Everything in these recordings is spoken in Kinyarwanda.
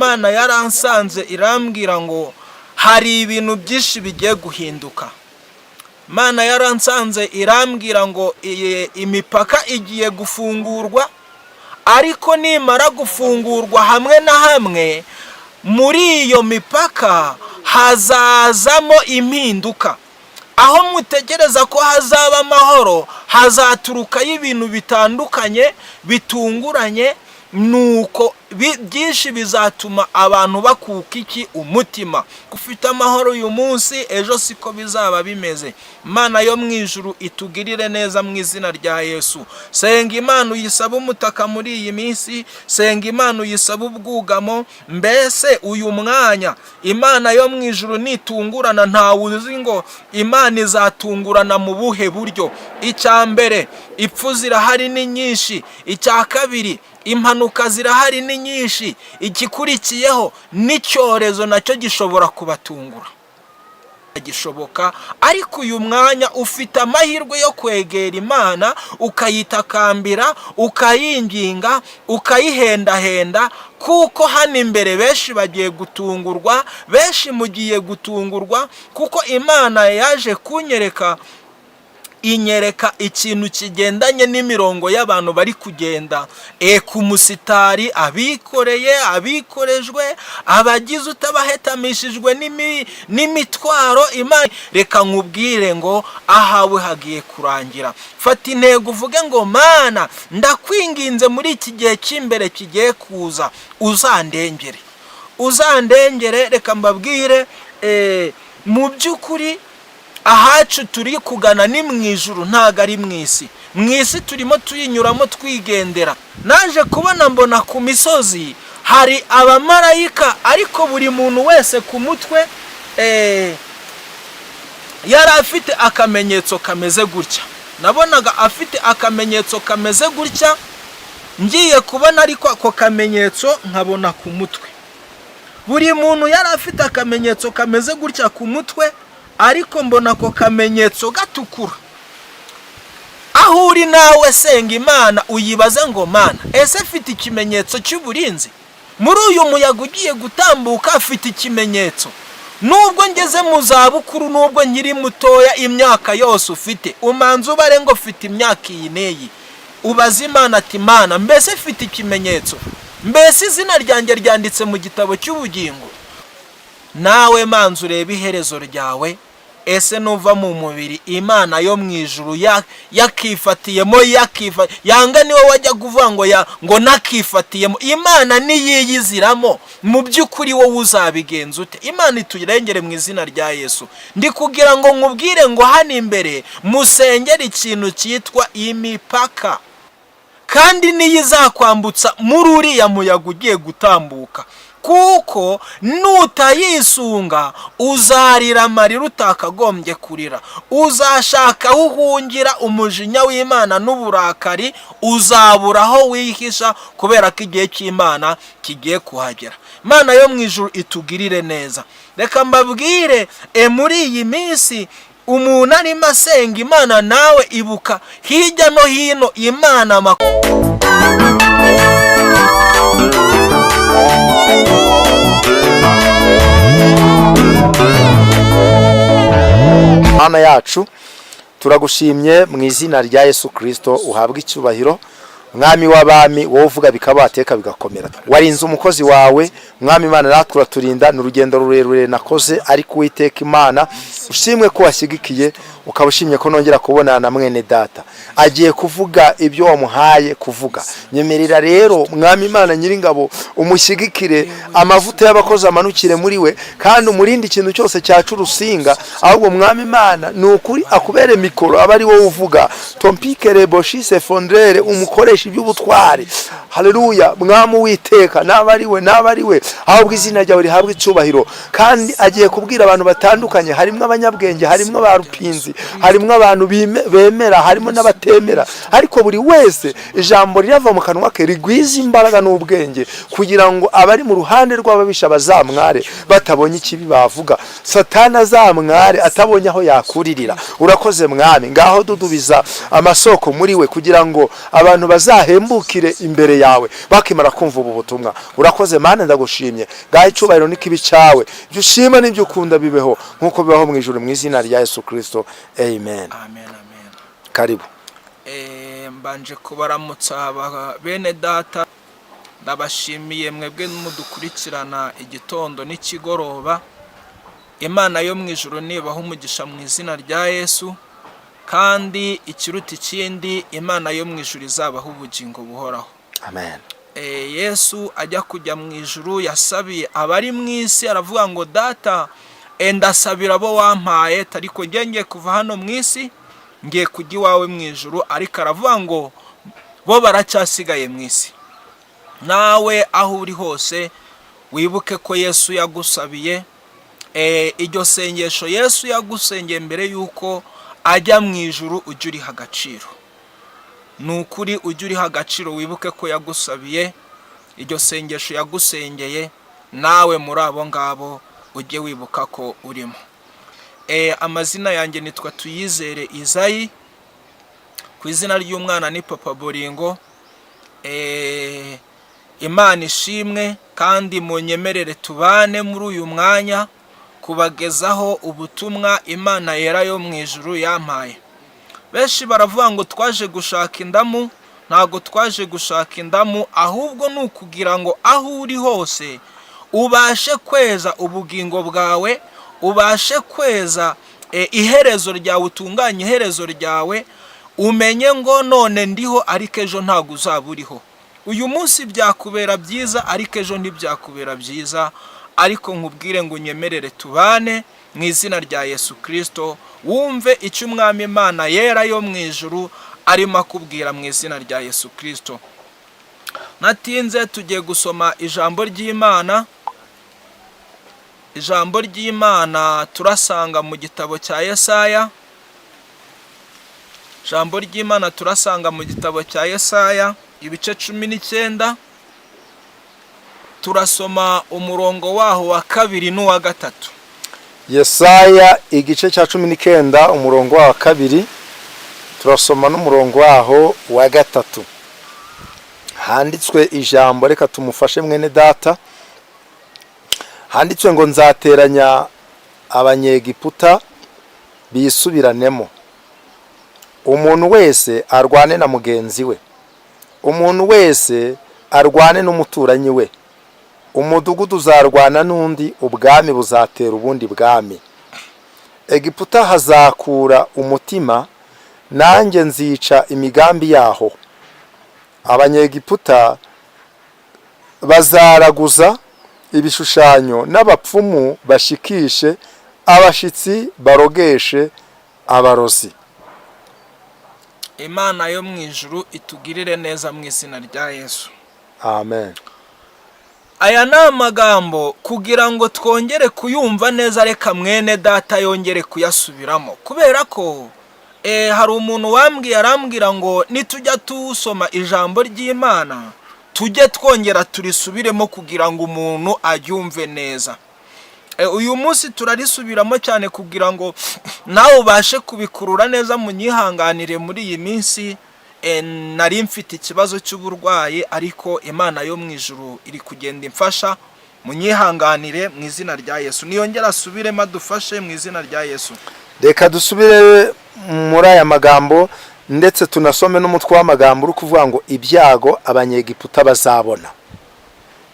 Imana yaransanze irambwira ngo hari ibintu byinshi bigiye guhinduka. Imana yaransanze irambwira ngo imipaka igiye gufungurwa, ariko nimara gufungurwa hamwe na hamwe muri iyo mipaka hazazamo impinduka. Aho mutekereza ko hazaba amahoro, hazaturukayo ibintu bitandukanye bitunguranye, nuko byinshi bizatuma abantu bakuka iki umutima. Ufite amahoro uyu munsi, ejo siko bizaba bimeze. Imana yo mu ijuru itugirire neza mu izina rya Yesu. Senga Imana uyisaba umutaka muri iyi minsi, senga Imana uyisaba ubwugamo. Mbese uyu mwanya Imana yo mu ijuru nitungurana, ntawe uzi ngo Imana izatungurana mu buhe buryo. Icya mbere, ipfu zirahari ni nyinshi. Icya kabiri, impanuka zirahari ni nyinshi. Igikurikiyeho n'icyorezo nacyo gishobora kubatungura. Gishoboka, ariko uyu mwanya ufite amahirwe yo kwegera Imana, ukayitakambira, ukayinginga, ukayihendahenda, kuko hano imbere benshi bagiye gutungurwa, benshi mugiye gutungurwa, kuko Imana yaje inyereka ikintu kigendanye n'imirongo y'abantu bari kugenda ku musitari, abikoreye, abikorejwe, abagize utabahetamishijwe n'imitwaro. Imana reka nkubwire ngo ahawe hagiye kurangira. Fata intego uvuge ngo Mana, ndakwinginze muri iki gihe cy'imbere kigiye kuza, uzandengere. Reka mbabwire, mu by'ukuri ahacu turi kugana ni mu ijuru, ntago ari mu isi. Mu isi turimo tuyinyuramo twigendera. Naje kubona mbona ku misozi hari abamarayika, ariko buri muntu wese ku mutwe yari afite akamenyetso kameze gutya. Nabonaga afite akamenyetso kameze gutya, ngiye kubona ariko ako kamenyetso nkabona ku mutwe. Buri muntu yari afite akamenyetso kameze gutya ku mutwe, ariko mbona ako kamenyetso gatukura. Aho uri nawe senga Imana uyibaze ngo Mana, ese afite ikimenyetso cy'uburinzi? Muri uyu muyaga ugiye gutambuka afite ikimenyetso. Nubwo ngeze mu zabukuru, nubwo nkiri mutoya, imyaka yose ufite, umanza ubare ngo ufite imyaka iyi neyi. Ubaze Imana ati Mana, mbese afite ikimenyetso? Mbese izina ryanjye ryanditse mu gitabo cy'ubugingo? Nawe manza urebe iherezo ryawe. Ese nuva mu mubiri Imana yo mu ijuru yakifatiyemo, yanga niwe wajya kuvuga ngo nakifatiyemo. Imana niyiyiziramo, mu by'ukuri wowe uzabigenza ute? Imana iturengere mu izina rya Yesu. Ndi kugira ngo nkubwire ngo hano imbere musengere ikintu cyitwa imipaka, kandi niyo izakwambutsa muri uriya muyaga ugiye gutambuka. Kuko nutayisunga uzarira amarira utakagombye kurira, uzashaka aho uhungira umujinya w'Imana n'uburakari, uzabura aho wihisha, kubera ko igihe cy'Imana kigiye kuhagera. Imana yo mu ijuru itugirire neza. Reka mbabwire, muri iyi minsi umuntu arimo asenga Imana, nawe ibuka hirya no hino Imana Mana yacu, turagushimye mu izina rya Yesu Kristo. Uhabwe icyubahiro, Mwami w'abami, wowe uvuga bikabateka bigakomera. Warinze umukozi wawe Mwami Imana, natwe uraturinda. N'urugendo rurerure nakoze, ariko Uwiteka Imana ushimwe ko washyigikiye, ukaba ushimye ko nongera kubonana na mwene data agiye kuvuga ibyo wamuhaye kuvuga. Nyemerera rero Mwami Imana Nyiringabo umushyigikire, amavuta y'abakozi amanukire muri we, kandi umurindi ikintu cyose cyacu urusinga. Ahubwo Mwami Imana ni ukuri akubere mikoro, aba ari wowe uvuga. Tompikere boshise fondrere, umukoresha iby'ubutware. Haleluya. Mwami Uwiteka, naba ari we, ahubwo izina ryawe rihabwe icyubahiro. Kandi agiye kubwira abantu batandukanye, harimo abanyabwenge, harimo abarupinzi, harimo abantu bemera, harimo n'abatemera, ariko buri wese ijambo rirava mu kanwa ke rigwiza imbaraga n'ubwenge kugira ngo abari mu ruhande rw'ababisha bazamware batabonye ikibi bavuga, Satani azamware atabonye aho yakuririra. Urakoze Mwami, ngaho dudubiza amasoko muri we kugira ngo abantu bazahembukire imbere yawe bakimara kumva ubu butumwa. Urakoze Mana, ndagushimye, ngaho icubahiro n'ikibi cyawe, ibyo ushima n'ibyo ukunda bibeho nk'uko bibaho mu ijuru, mu izina rya Yesu Kristo, amen. Amen, amen. Karibu. Mbanje kubaramutsa bene data, ndabashimiye mwebwe mudukurikirana igitondo n'ikigoroba. Imana yo mu ijuru nibaho umugisha mu izina rya Yesu, kandi ikiruta ikindi Imana yo mu ijuru izabaho ubugingo buhoraho. Amen. Yesu ajya kujya mu ijuru yasabiye abari mu isi, aravuga ngo data ndasabira abo wampaye, ariko ngiye kuva hano mu isi ngiye kujya iwawe mu ijuru, ariko aravuga ngo bo baracyasigaye mu isi. Nawe aho uri hose wibuke ko Yesu yagusabiye, iryo sengesho Yesu yagusengeye mbere yuko ajya mu ijuru ujye uriha agaciro. Ni ukuri ujye uriha agaciro, wibuke ko yagusabiye iryo sengesho yagusengeye, nawe muri abo ngabo ujye wibuka ko urimo. Amazina yanjye nitwa Tuyizere Izayi, ku izina ry'umwana ni Papa Bolingo. Imana ishimwe, kandi munyemerere tubane muri uyu mwanya kubagezaho ubutumwa Imana yera yo mu ijuru yampaye. Benshi baravuga ngo twaje gushaka indamu. Ntago twaje gushaka indamu, ahubwo ni ukugira ngo aho uri hose ubashe kweza ubugingo bwawe, ubashe kweza iherezo ryawe, utunganye iherezo ryawe, umenye ngo none ndiho ariko ejo ntago uzaba uriho. Uyu munsi byakubera byiza ariko ejo ntibyakubera byiza, ariko nkubwire ngo unyemerere tubane mu izina rya Yesu Kristo, wumve icyo umwami Imana yera yo mu ijuru arimo akubwira mu izina rya Yesu Kristo. Natinze, tugiye gusoma ijambo ry'Imana. Ijambo ry'Imana turasanga mu gitabo cya Yesaya. Ijambo ry'Imana turasanga mu gitabo cya Yesaya ibice 19. Turasoma umurongo waho wa 2 n'uwa 3. Yesaya igice cya 19 umurongo wa 2, turasoma n'umurongo waho wa 3. Handitswe ijambo, reka tumufashe mwene data. Handitswe ngo nzateranya abanyegiputa bisubiranemo, umuntu wese arwane na mugenzi we, umuntu wese arwane n'umuturanyi we, umudugudu uzarwana n'undi, ubwami buzatera ubundi bwami. Egiputa hazakura umutima, nanjye nzica imigambi yaho. Abanyegiputa bazaraguza ibishushanyo, n'abapfumu bashikishe, abashitsi barogeshe abarozi. Imana yo mu ijuru itugirire neza mu izina rya Yesu. Amen. Aya ni amagambo kugira ngo twongere kuyumva neza, reka mwene data yongere kuyasubiramo, kubera ko hari umuntu wambwiye, arambwira ngo nitujya tusoma ijambo ry'Imana tujye twongera turisubiremo kugira ngo umuntu aryumve neza. Uyu munsi turarisubiramo cyane kugira ngo nawe ubashe kubikurura neza. Munyihanganire muri iyi minsi nari mfite ikibazo cy'uburwayi, ariko Imana yo mu ijuru iri kugenda imfasha. Munyihanganire mu izina rya Yesu. Niyongera asubiremo adufashe mu izina rya Yesu. Reka dusubire muri aya magambo, ndetse tunasome n'umutwe w'amagambo uri kuvuga ngo ibyago abanyegiputa bazabona.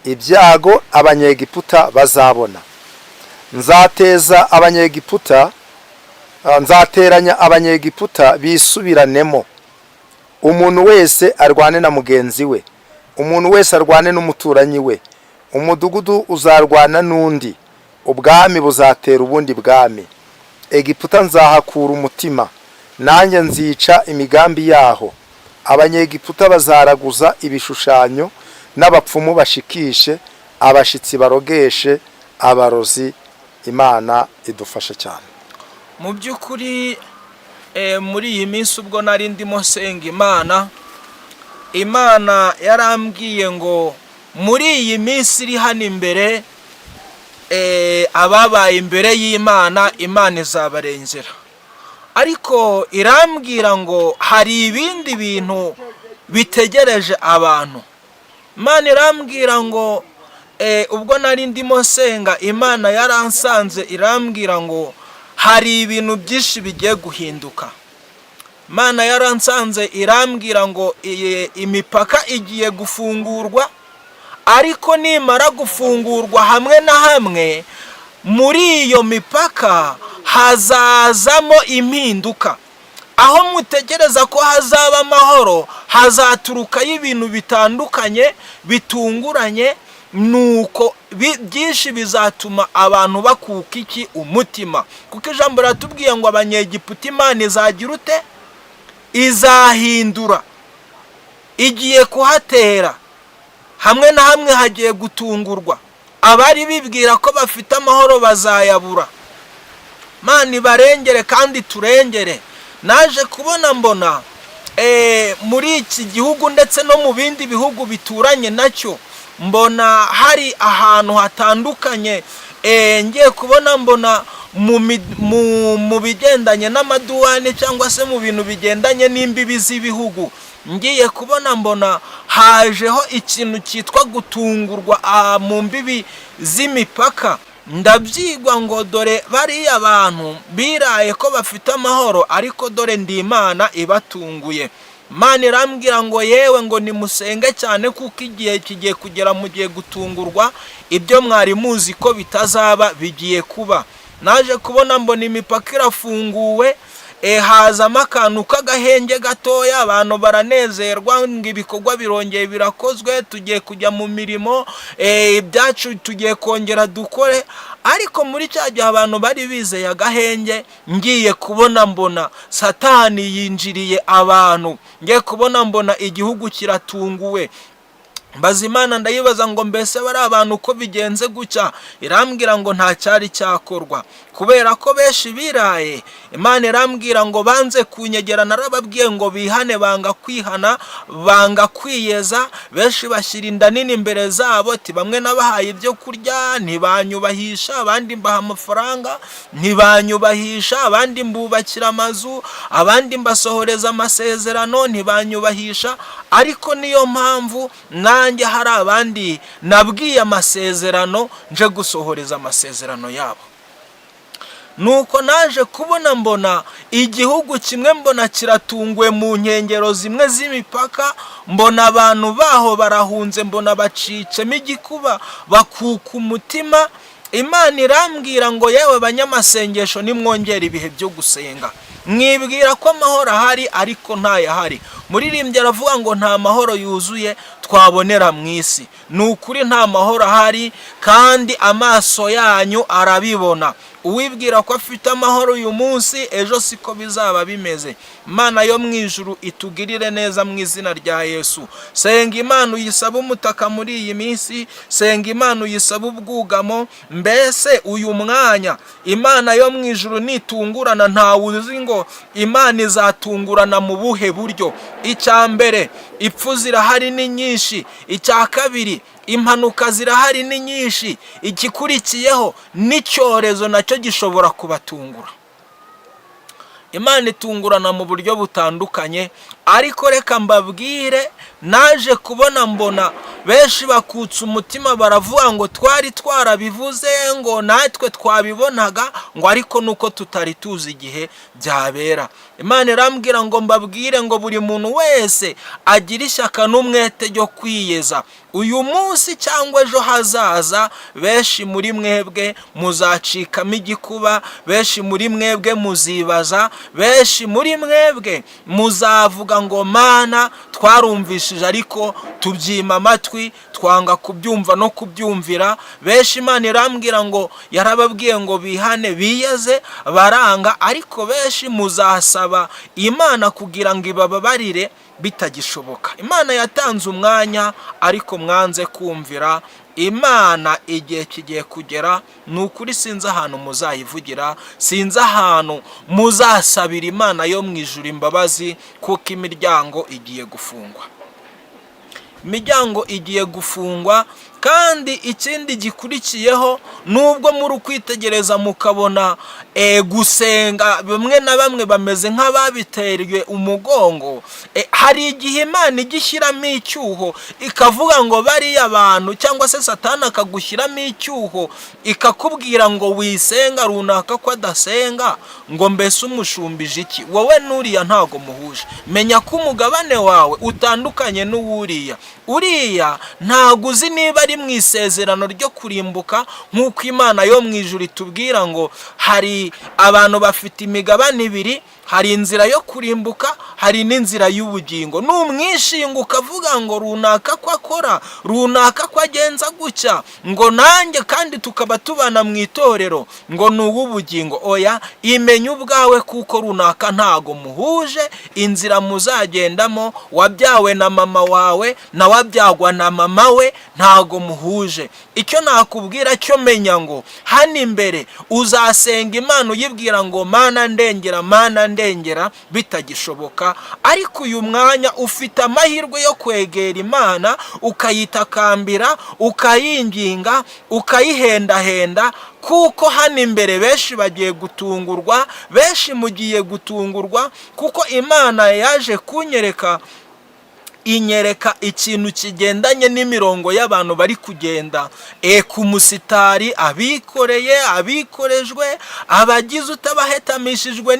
Ibyago abanyegiputa bazabona. Nzateranya abanyegiputa bisubiranemo, umuntu wese arwane na mugenzi we, umuntu wese arwane n'umuturanyi we, umudugudu uzarwana n'undi, ubwami buzatera ubundi bwami. Egiputa nzahakura umutima, nanjye nzica imigambi yaho. Abanyegiputa bazaraguza ibishushanyo, n'abapfumu bashikishe, abashitsi barogeshe abarozi. Imana idufashe cyane. Mu by'ukuri muri iyi minsi ubwo nari ndimo senga Imana yarambwiye ngo muri iyi minsi iri hano imbere ababaye imbere y'Imana izabarengera, ariko irambwira ngo hari ibindi bintu bitegereje abantu. Imana irambwira ngo ubwo nari ndimo senga Imana yaransanze irambwira ngo hari ibintu byinshi bigiye guhinduka. Imana yaransanze irambwira ngo imipaka igiye gufungurwa, ariko nimara gufungurwa hamwe na hamwe muri iyo mipaka hazazamo impinduka. Aho mutegereza ko hazaba amahoro hazaturukayo ibintu bitandukanye bitunguranye, nuko byinshi bizatuma abantu bakuka umutima, kuko ijambo ratubwiye ngo abanyegiputa Imana izagira ute? Izahindura, igiye kuhatera, hamwe na hamwe hagiye gutungurwa. Abari bibwira ko bafite amahoro bazayabura. Imana ibarengere kandi turengere. Naje kubona mbona muri iki gihugu ndetse no mu bindi bihugu bituranye nacyo, mbona hari ahantu hatandukanye, ngiye kubona mbona mu bigendanye n'amaduwane cyangwa se mu bintu bigendanye n'imbibi z'ibihugu, ngiye kubona mbona hajeho ikintu cyitwa gutungurwa mu mbibi z'imipaka. Ndabyigwa ngo dore bariya abantu biraye ko bafite amahoro, ariko dore ndi Imana ibatunguye. Imana irambwira ngo yewe ngo nimusenge cyane, kuko igihe kigiye kugera mugiye gutungurwa, ibyo mwari muzi ko bitazaba bigiye kuba. Naje kubona mbona imipaka irafunguwe, hazamo akantu k'agahenge gatoya, abantu baranezerwa ngo ibikorwa birongeye birakozwe, tugiye kujya mu mirimo, ibyacu tugiye kongera dukore. Ariko muri cya gihe abantu bari bizeye agahenge, ngiye kubona mbona Satani yinjiriye abantu, ngiye kubona mbona igihugu kiratunguwe. Mbaza Imana ndayibaza ngo mbese bari abantu uko bigenze gutya? Irambwira ngo nta cyari cyakorwa, kubera ko benshi biraye. Imana irambwira ngo banze kunyegera, narababwiye ngo bihane, banga kwihana, banga kwiyeza. Benshi bashyira inda nini imbere zabo, bamwe nabahaye ibyo kurya ntibanyubahisha, abandi mbaha amafaranga ntibanyubahisha, abandi mbubakira amazu, abandi mbasohoreza amasezerano ntibanyubahisha. Ariko niyo mpamvu nanjye hari abandi nabwiye amasezerano nje gusohoreza amasezerano yabo. Nuko naje kubona mbona igihugu kimwe mbona kiratunguwe mu nkengero zimwe z'imipaka, mbona abantu baho barahunze, mbona bacicemo igikuba, bakuka umutima. Imana irambwira ngo yewe banyamasengesho nimwongera ibihe byo gusenga. Mwibwira ko amahoro ahari ariko ntayahari. Muririmbyi aravuga ngo nta mahoro yuzuye twabonera mu isi. Ni ukuri nta mahoro ahari, kandi amaso yanyu arabibona. Uwibwira ko afite amahoro uyu munsi, ejo siko bizaba bimeze. Imana yo mu ijuru itugirire neza mu izina rya Yesu. Senga Imana uyisaba umutaka muri iyi minsi, senga Imana uyisaba ubwugamo. Mbese uyu mwanya Imana yo mu ijuru nitungurana, ntawe uzi ngo Imana izatungurana mu buhe buryo. Icya mbere, ipfu zirahari ni nyinshi. Icya kabiri, impanuka zirahari ni nyinshi. Igikurikiyeho n'icyorezo nacyo gishobora kubatungura. Imana itungurana mu buryo butandukanye, ariko reka mbabwire, naje kubona mbona benshi bakutse umutima, baravuga ngo twari twarabivuze, ngo natwe twabibonaga, ngo ariko nuko tutari tuzi igihe byabera. Imana irambwira ngo mbabwire ngo buri muntu wese agira ishyaka n'umwete ryo kwiyeza. Uyu munsi cyangwa ejo hazaza, benshi muri mwebwe muzacikamo igikuba, benshi muri mwebwe muzibaza, benshi muri mwebwe muzavuga ngo Mana twarumvishije ariko tubyima amatwi, twanga kubyumva no kubyumvira. Benshi Imana irambwira ngo yarababwiye ngo bihane biyeze, baranga. Ariko benshi muzasaba Imana kugira ngo ibababarire bitagishoboka. Imana yatanze umwanya, ariko mwanze kumvira Imana igihe kigiye kugera, ni ukuri sinzi ahantu muzayivugira, sinzi ahantu muzasabira Imana yo mu ijuru imbabazi, kuko imiryango igiye gufungwa. Imiryango igiye gufungwa. Kandi ikindi gikurikiyeho, nubwo muri ukwitegereza mukabona gusenga bamwe na bamwe bameze nk'ababiterwe umugongo, hari igihe Imana igishyiramo icyuho ikavuga ngo bariya abantu, cyangwa se Satani akagushyiramo icyuho ikakubwira ngo wisenga runaka ko adasenga, ngo mbese umushumbije iki? Wowe n'uriya ntago muhuje. Menya ko umugabane wawe utandukanye n'uwuriya. Uriya ntago uzi niba ari mu isezerano ryo kurimbuka, nk'uko Imana yo mu ijuru itubwira ngo hari abantu bafite imigabane ibiri, hari inzira yo kurimbuka, hari n'inzira y'ubugingo. Numwishinga ukavuga ngo runaka ko akora, runaka ko agenza gutya, ngo nanjye kandi tukaba tubana mu itorero, ngo ni uw'ubugingo. Oya, imenye ubwawe kuko runaka ntago muhuje inzira muzagendamo. Wabyawe na mama wawe na wabyagwa na mama we, ntago muhuje. Icyo nakubwira cyo, menya ngo hano imbere uzasenga Imana uyibwira ngo Mana ndengera, Mana ndengera, bitagishoboka. Ariko uyu mwanya ufite amahirwe yo kwegera Imana, ukayitakambira, ukayinginga, ukayihendahenda, kuko hano imbere benshi bagiye gutungurwa, benshi mugiye gutungurwa, kuko Imana yaje inyereka ikintu kigendanye n'imirongo y'abantu bari kugenda ku musitari, abikoreye, abikorejwe, abagize utabahetamishijwe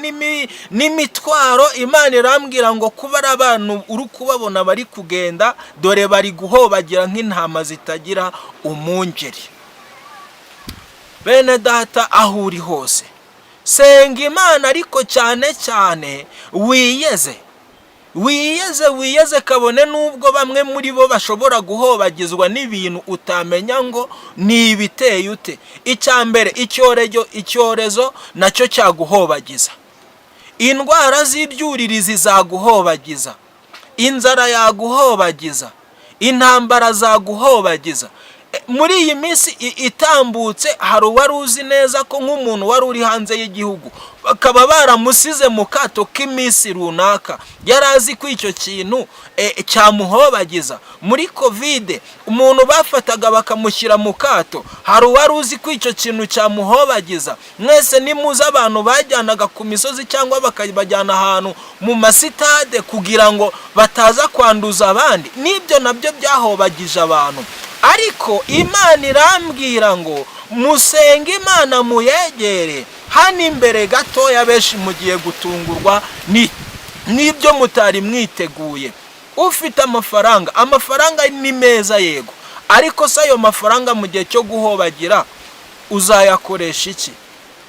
n'imitwaro. Imana irambwira ngo kuba ari abantu uri kubabona bari kugenda, dore bari guhobagira nk'intama zitagira umungeri. Bene data, aho uri hose senga Imana, ariko cyane cyane wiyeze kabone, nubwo bamwe muri bo bashobora guhobagizwa n'ibintu utamenya ngo ni ibiteye ute. Icya mbere, icyorezo nacyo cyaguhobagiza, indwara z'ibyuririzi zaguhobagiza, inzara yaguhobagiza, intambara zaguhobagiza. Muri iyi minsi itambutse, hari uwari uzi neza ko nk'umuntu wari uri hanze y'igihugu bakaba baramusize mu kato k'iminsi runaka, yari azi ko icyo kintu cyamuhobagiza. Muri Covid umuntu bafataga bakamushyira mu kato, hari uwari uzi ko icyo kintu cyamuhobagiza. Mwese nimuze abantu bajyanaga ku misozi cyangwa bakabajyana ahantu mu masitade kugira ngo bataza kwanduza abandi, n'ibyo nabyo byahobagije abantu. Ariko Imana irambwira ngo musenge Imana, muyegere. Hano imbere gatoya benshi mugiye gutungurwa n'ibyo mutari mwiteguye. Ufite amafaranga ni meza yego, ariko se ayo mafaranga mu gihe cyo guhobagira uzayakoresha iki?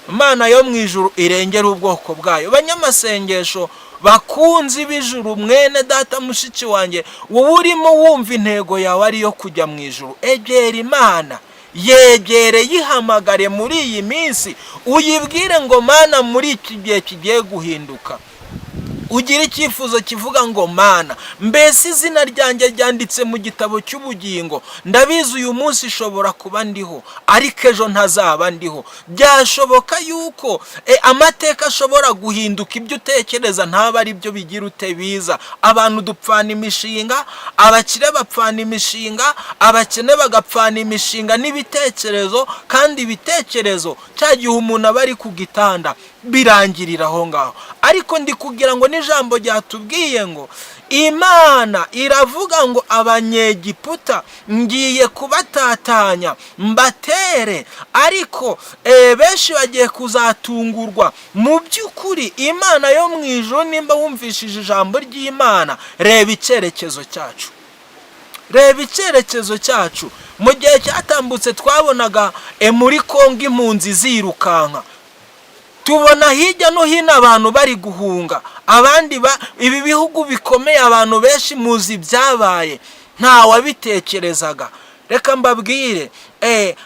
Imana yo mu ijuru irengera ubwoko bwayo. Banyamasengesho bakunzi b'ijuru, mwene data, mushiki wanjye, wowe urimo wumva intego yawe ari yo kujya mu ijuru, egera Imana, yegere, yihamagare muri iyi minsi, uyibwire ngo Mana, muri iki gihe kigiye guhinduka, ugira icyifuzo kivuga ngo Mana, mbese izina ryanjye ryanditse mu gitabo cy'ubugingo, ndabizi uyu munsi ishobora kuba ndiho, ariko ejo ntazaba ndiho. Byashoboka yuko amateka ashobora guhinduka, ibyo utekereza ntaba ari byo bigira biza. Abantu dupfana imishinga, abakire bapfana imishinga, abakene bagapfana imishinga n'ibitekerezo, kandi ibitekerezo cya gihe umuntu aba ari ku gitanda birangirira aho ngaho. Ariko ndi kugira ngo n'ijambo ryatubwiye ngo Imana iravuga ngo abanyegiputa ngiye kubatatanya mbatere, ariko benshi bagiye kuzatungurwa. Mu by'ukuri Imana yo mu ijuru, nimba wumvishije ijambo ry'Imana, reba icyerekezo cyacu, reba icyerekezo cyacu. Mu gihe cyatambutse twabonaga muri Kongo impunzi zirukanka, tubona hirya no hino abantu bari guhunga, abandi ibi bihugu bikomeye, abantu benshi muzi byabaye, nta wabitekerezaga. Reka mbabwire,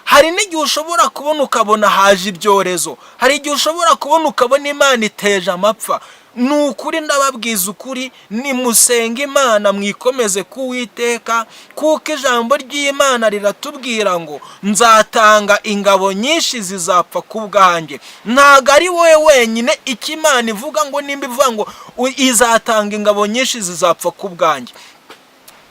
hari n'igihe ushobora kubona ukabona haje ibyorezo, hari igihe ushobora kubona ukabona Imana iteje amapfa. ni ukuri ndababwiza ukuri, nimusenga Imana mwikomeze kuwiteka, kuko ijambo ry'Imana riratubwira ngo nzatanga ingabo nyinshi zizapfa ku bwanjye. Ntago ari wowe wenyine icyo Imana ivuga ngo nimba ivuga ngo izatanga ingabo nyinshi zizapfa ku bwanjye.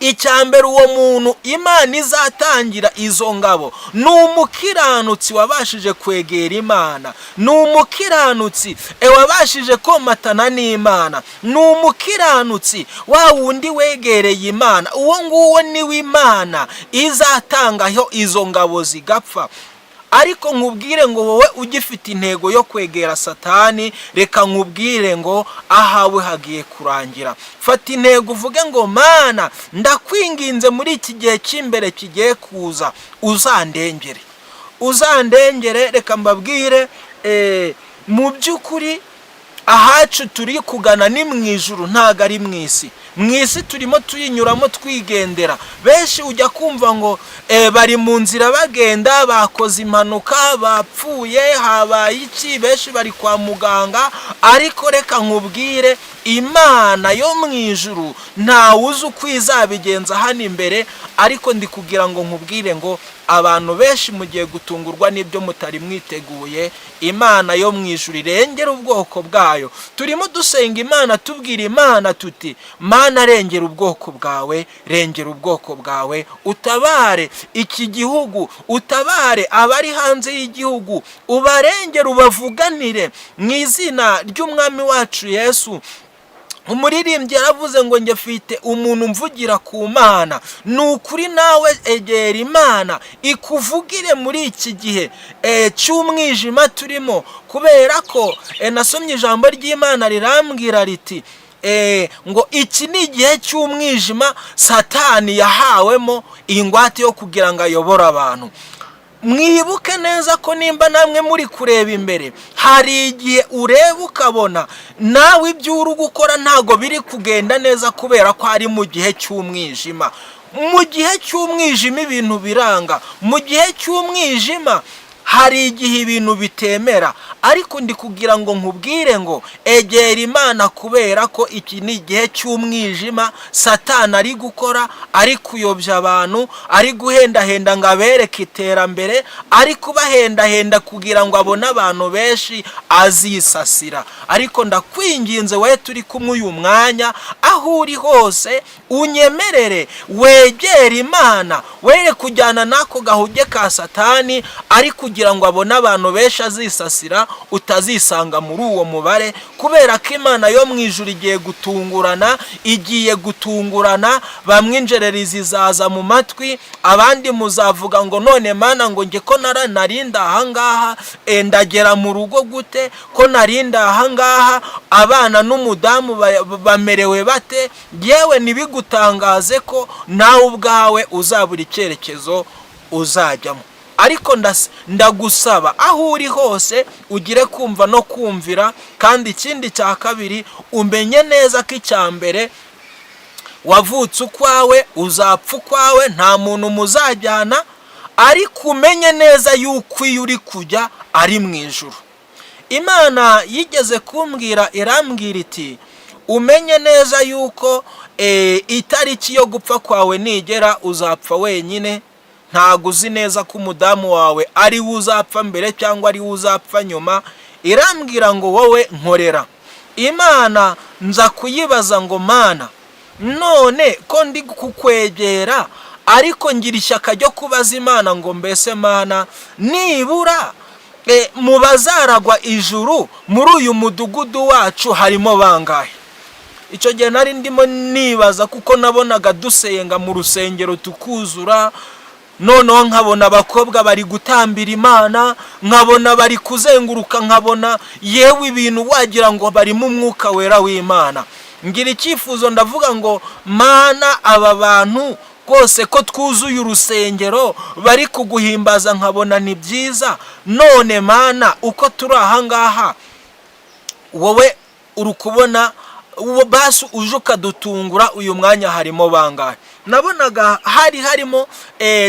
Icyambere uwo muntu Imana izatangira izo ngabo ni umukiranutsi wabashije kwegera Imana, ni umukiranutsi wabashije komatana n'Imana, ni umukiranutsi wa wundi wegereye Imana. Uwo nguwo niwe Imana izatangaho izo ngabo zigapfa. Ariko nkubwire ngo wowe ugifite intego yo kwegera Satani, reka nkubwire ngo ahawe hagiye kurangira. Fata intego uvuge ngo Mana ndakwinginze muri iki gihe cy'imbere kigiye kuza uzandengere, uzandengere. Reka mbabwire mu by'ukuri ahacu turi kugana ni mu ijuru, ntago ari mu isi. Mu isi turimo tuyinyuramo twigendera. Benshi ujya kumva ngo bari mu nzira bagenda, bakoze impanuka, bapfuye, habaye iki, benshi bari kwa muganga. Ariko reka nkubwire Imana yo mu ijuru ntawe uzi uko izabigenza hano imbere. Ariko ndi kugira ngo nkubwire ngo abantu benshi mugiye gutungurwa n'ibyo mutari mwiteguye. Imana yo mu ijuru irengera ubwoko bwayo. Turimo dusenga Imana tubwira Imana tuti Mana rengera ubwoko bwawe, rengera ubwoko bwawe, utabare iki gihugu, utabare abari hanze y'igihugu, ubarengere ubavuganire mu izina ry'umwami wacu Yesu. Umuririmbyi yaravuze ngo njye mfite umuntu mvugira ku Mana. Ni ukuri nawe egera Imana ikuvugire muri iki gihe cy'umwijima turimo, kubera ko nasomye ijambo ry'Imana rirambwira riti ngo iki ni igihe cy'umwijima Satani yahawemo ingwate yo kugira ngo ayobore abantu. Mwibuke neza ko nimba namwe muri kureba imbere, hari igihe ureba ukabona nawe ibyo uri gukora ntago biri kugenda neza kubera ko ari mu gihe cy'umwijima. Mu gihe cy'umwijima ibintu biranga, mu gihe cy'umwijima hari igihe ibintu bitemera. Ariko ndi kugira ngo nkubwire ngo egera Imana, kubera ko iki ni igihe cy'umwijima. Satani ari gukora, ari kuyobya abantu, ari guhendahenda ngo abereke iterambere, ari kubahendahenda kugira ngo abone abantu benshi azisasira. Ariko ndakwinginze we turi kumwe uyu mwanya, aho uri hose unyemerere wegera Imana, were kujyana nako gahuge ka Satani ari kugira ngo abone abantu benshi azisasira, utazisanga muri uwo mubare. Kubera ko Imana yo mu ijuru igiye gutungurana, igiye gutungurana. Bamwe injererizi zaza mu matwi, abandi muzavuga ngo none Mana ngo nge ko narinda ahangaha, ndagera mu rugo gute ko narinda ahangaha, abana n'umudamu bamerewe bate? Yewe nibigutangaze ko nawe ubwawe uzabura icyerekezo uzajyamo. Ariko ndagusaba aho uri hose ugire kumva no kumvira. Kandi ikindi cya kabiri, umenye neza ko icyambere wavutse ukwawe, uzapfa ukwawe, nta muntu muzajyana. Ariko umenye neza yuko iyo uri kujya ari mu ijuru. Imana yigeze kumbwira, irambwira iti umenye neza yuko itariki yo gupfa kwawe nigera uzapfa wenyine. Ntago uzi neza ko umudamu wawe ari we uzapfa mbere cyangwa ari we uzapfa nyuma. Irambwira ngo wowe nkorera. Imana nza kuyibaza ngo Mana none ko ndi kukwegera, ariko ngira ishyaka ryo kubaza Imana ngo mbese Mana nibura mu bazaragwa ijuru muri uyu mudugudu wacu harimo bangahe? Icyo gihe nari ndimo nibaza, kuko nabonaga dusenga mu rusengero tukuzura. Noneho nkabona abakobwa bari gutambira Imana, nkabona bari kuzenguruka, nkabona yewe ibintu wagira ngo bari mu mwuka wera w'Imana. Ngira icyifuzo ndavuga ngo Mana aba bantu rwose ko twuzuye urusengero bari kuguhimbaza, nkabona ni byiza. None Mana uko turi ahangaha, wowe uri kubona basi uje ukadutungura uyu mwanya harimo bangahe? Nabonaga harimo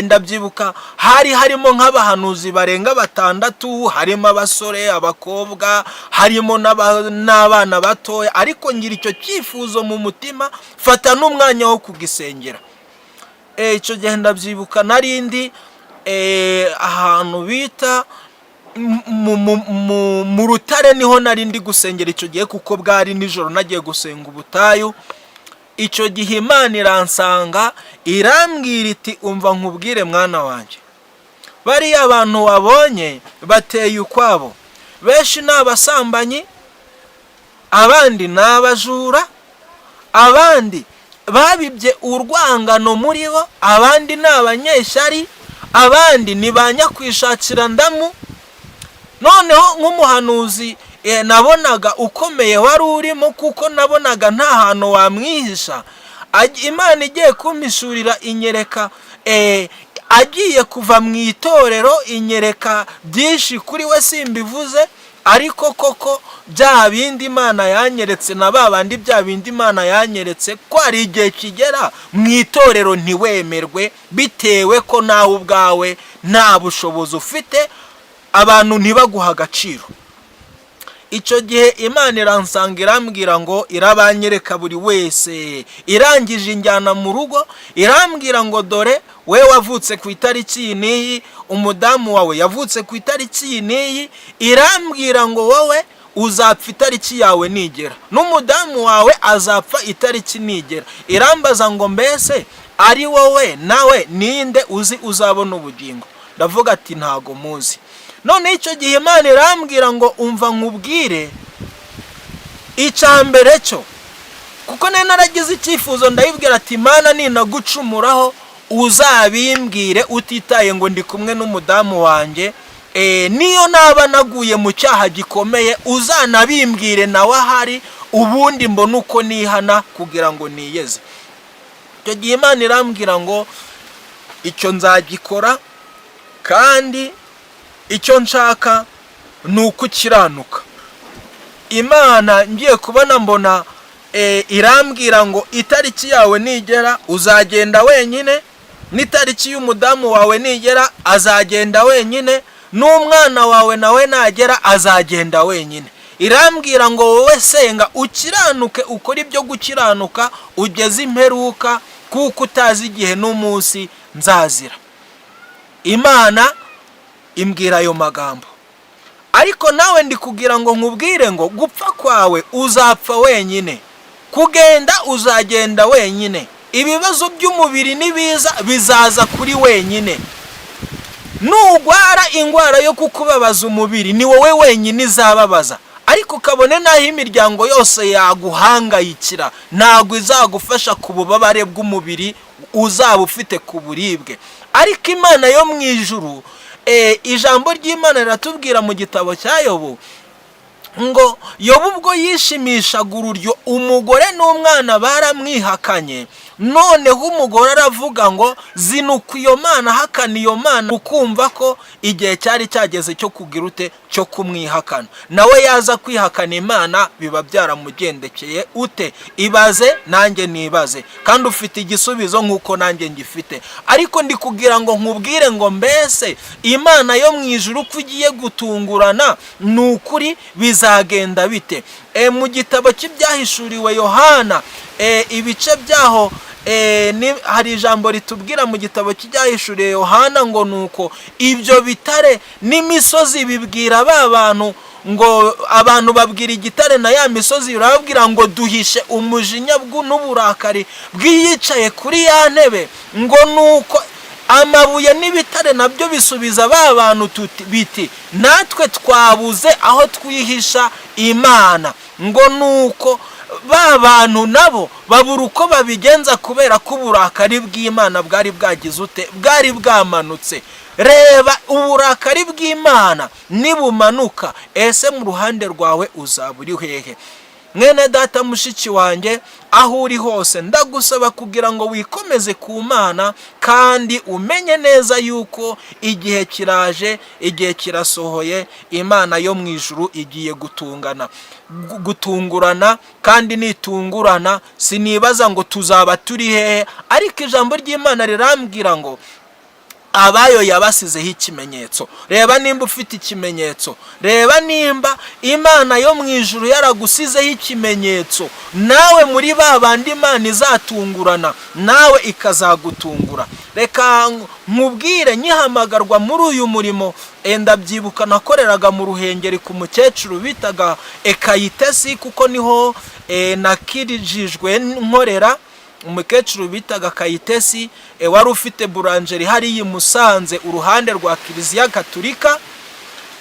ndabyibuka harimo nk'abahanuzi barenga 6, harimo abasore, abakobwa, harimo n'abana batoya, ariko ngira icyo cyifuzo mu mutima fata n'umwanya wo kugisengera. Icyo gihe ndabyibuka narindi ahantu bita mu rutare, niho narindi gusengera icyo gihe kuko bwari nijoro nagiye gusenga ubutayu. Icyo gihe Imana iransanga irambwira iti umva nkubwire mwana wanjye, bariya abantu wabonye bateye ukwabo, benshi ni abasambanyi, abandi ni abajura, abandi babibye urwangano muri bo, abandi ni abanyeshyari, abandi ni ba nyakwishakira ndamu. Noneho nk'umuhanuzi nabonaga ukomeye wari urimo, kuko nabonaga nta hantu wamwihisha. Imana igiye kumpishurira inyereka agiye kuva mu itorero, inyereka byinshi kuri we simbivuze, ariko koko bya bindi Imana yanyeretse na babandi bya bindi Imana yanyeretse ko ari igihe kigera mu itorero ntiwemerwe, bitewe ko nawe ubwawe nta bushobozi ufite, abantu ntibaguha agaciro. Icyo gihe Imana iransanga irambwira ngo irabanyereka buri wese, irangije injyana mu rugo irambwira ngo dore we wavutse ku itariki n'iyi, umudamu wawe yavutse ku itariki n'iyi, irambwira ngo wowe uzapfa itariki yawe nigera, n'umudamu wawe azapfa itariki nigera. Irambaza ngo mbese ari wowe nawe ninde uzi uzabona ubugingo? Ndavuga ati ntago muzi. None icyo gihe Imana irambwira ngo umva nkubwire icyambere cyo, kuko nari naragize icyifuzo ndayibwira ati Imana ninagucumuraho uzabimbwire utitaye ngo ndi kumwe n'umudamu wanjye, niyo naba naguye mu cyaha gikomeye uzanabimbwire nawe ahari, ubundi mbona uko nihana kugira ngo niyeze. Icyo gihe Imana irambwira ngo icyo nzagikora, kandi icyo nshaka ni ukukiranuka. Imana ngiye kubona mbona irambwira ngo itariki yawe nigera uzagenda wenyine, n'itariki y'umudamu wawe nigera azagenda wenyine, n'umwana wawe nawe nagera azagenda wenyine. Irambwira ngo wowe senga ukiranuke, ukora ibyo gukiranuka ugeze imperuka, kuko utazi igihe n'umunsi nzazira. Imana imbwira ayo magambo, ariko nawe ndi kugira ngo nkubwire ngo gupfa kwawe uzapfa wenyine, kugenda uzagenda wenyine, ibibazo by'umubiri nibiza bizaza kuri wenyine, nugwara indwara yo kukubabaza umubiri ni wowe wenyine izababaza, ariko kabone naho imiryango yose yaguhangayikira ntabwo izagufasha ku bubabare bw'umubiri uzaba ufite ku buribwe. Ariko Imana yo mu ijuru, ijambo ry'Imana riratubwira mu gitabo cya Yobu ngo Yobu ubwo yishimishaga ururyo umugore n'umwana baramwihakanye, noneho umugore aravuga ngo zinuka iyo mana, hakana iyo mana, ukumva ko igihe cyari cyageze cyo kugira ute, cyo kumwihakana. Nawe yaza kwihakana Imana biba byaramugendekeye ute? Ibaze nanjye nibaze, kandi ufite igisubizo nk'uko nanjye ngifite. Ariko ndi kugira ngo nkubwire ngo mbese Imana yo mu ijuru ko igiye gutungurana, ni ukuri bizagenda bite? Mu gitabo cy'ibyahishuriwe Yohana ibice byaho, hari ijambo ritubwira mu gitabo cy'ibyahishuriwe Yohana ngo nuko ibyo bitare n'imisozi bibwira ba bantu, ngo abantu babwira igitare na ya misozi birababwira ngo duhishe umujinya n'uburakari bwiyicaye kuri ya ntebe, ngo nuko amabuye n'ibitare nabyo bisubiza ba bantu biti natwe twabuze aho twihisha Imana, ngo nuko ba bantu nabo babura uko babigenza kubera ko uburakari bw'Imana bwari bwagize ute, bwari bwamanutse. Reba uburakari bw'Imana nibumanuka, ese mu ruhande rwawe uzaba uri hehe? mwene data mushiki wanjye aho uri hose ndagusaba kugira ngo wikomeze ku Mana kandi umenye neza yuko igihe kiraje, igihe kirasohoye, Imana yo mu ijuru igiye gutungurana kandi nitungurana sinibaza ngo tuzaba turi hehe, ariko ijambo ry'Imana rirambwira ngo abayo yabasizeho ikimenyetso. Reba nimba ufite ikimenyetso, reba nimba Imana yo mu ijuru yaragusizeho ikimenyetso, nawe muri babandi Imana izatungurana nawe ikazagutungura. Reka nkubwire, nyihamagarwa muri uyu murimo ndabyibuka nakoreraga mu Ruhengeri ku mukecuru bitaga Ekayitesi, kuko niho nakirijijwe nkorera. Umukecuru bitaga Kayitesi wari ufite burangeri hariya i Musanze uruhande rwa Kiliziya Gatulika.